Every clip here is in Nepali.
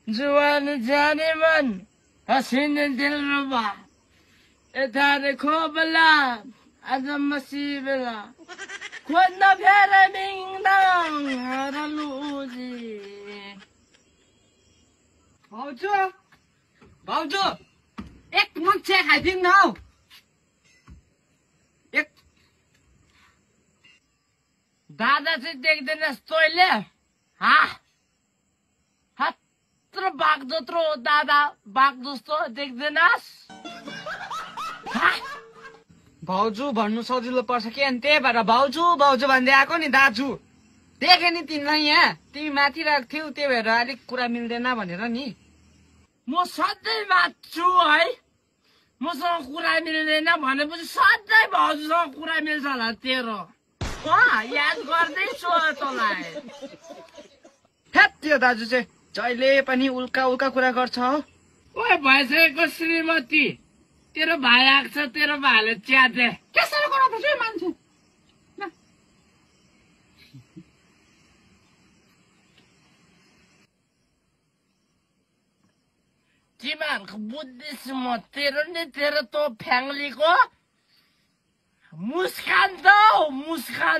जुवान जाने मन हसिने दिलरुबा यथारे खोबला आज मसिबला खोज्न फेर मिङदाङ हरलुजी भाउजू एक मग चिया खाइदिनु न हौ एक दादा चाहिँ देख्दैनस् तैँले हत्रो बाघ जत्रो दादा बाघ जस्तो देख्दैनस् भाउजू भन्नु सजिलो पर्छ के अनि त्यही भएर भाउजू भाउजू भन्दै आएको नि दाजु देखे नि तिमीलाई यहाँ तिमी माथि राखेको थियौ त्यही भएर अलिक कुरा मिल्दैन भनेर नि म सधैँ मान्छु है मसँग कुरा मिल्दैन भनेपछि सधैँ भाउजूसँग कुरा मिल्छ होला तेरो याद गर्दैछु तँलाई हेत त्यो दाजु चाहिँ जहिले पनि उल्का उल्का कुरा गर्छ हौ ओए भइसकेको श्रीमती तेरो भाइ आएको छ तेरो भाइले च्याते कसरी गराउँछ मान्छे तिमीहरूको बुद्धि म तेरो नि तेरो तँ फ्याङ्लीको मुस्कान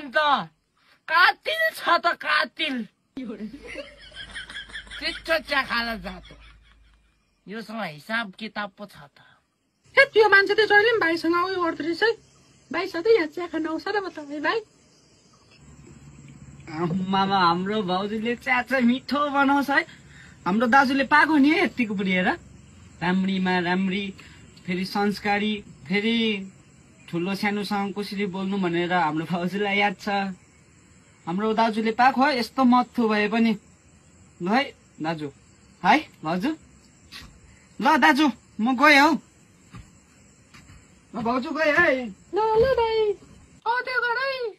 त कातिल छ त कातिल चिच्चो चिया खान जातो योसँग हिसाब किताब पो छ त त्यो मान्छे त जहिले पनि भाइसँग उयो गर्दो रहेछ है भाइ सधैँ यहाँ चिया खान आउँछ र बताउ भाइ मामा हाम्रो भाउजूले चिया चाहिँ मिठो बनाउँछ है हाम्रो दाजुले पाएको नि है यतिको पुऱ्याएर राम्रीमा राम्री फेरि संस्कारी फेरि ठुलो सानोसँग कसरी बोल्नु भनेर हाम्रो भाउजूलाई याद छ हाम्रो दाजुले पाएको है यस्तो मत्थु भए पनि ल है दाजु है भाउजू ल दाजु म गएँ हौ भाउजू गएँ है ल भाइ त्यो गरै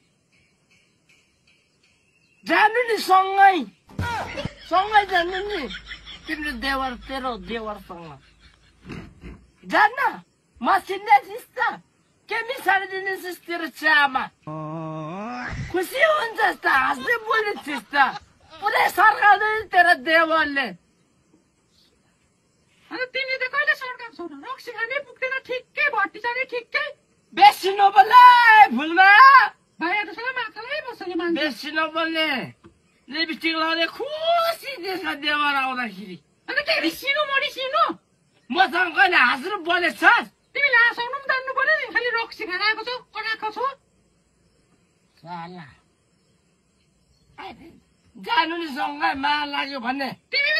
जानु नि सँगै जानु नि तिम्रो देवर तेरो देवरसँग जान्न म सिन्दैछिस् त के मिसाइदिनेछिस् तेरो चियामा खुसी हुन्छस् त हाँस्दै बोलेछिस् त पुरै सर्काउँदैन तेरो देवरले अनि तिमीले त कहिले सर्काउँछौ र रक्सी खानै पुग्दैन ठिक्कै भट्टी जाने ठिक्कै बेसी नबोले भुलमा भाइ आजसँग माथालाई बस्ने मान्छे बेसी नबोल्ने लिपस्टिक लगाउँदै खुसी देख्छ देवर आउँदाखेरि अनि के रिसिनु मरिसिनु मसँग कहिले हाँसेर बोलेछस् तिमीले हाँसाउनु पनि जान्नु पर्यो नि खालि रक्सी खान आएको छौ कनाएको छौ जानु नि सँगै माया लाग्यो भन्ने तिमी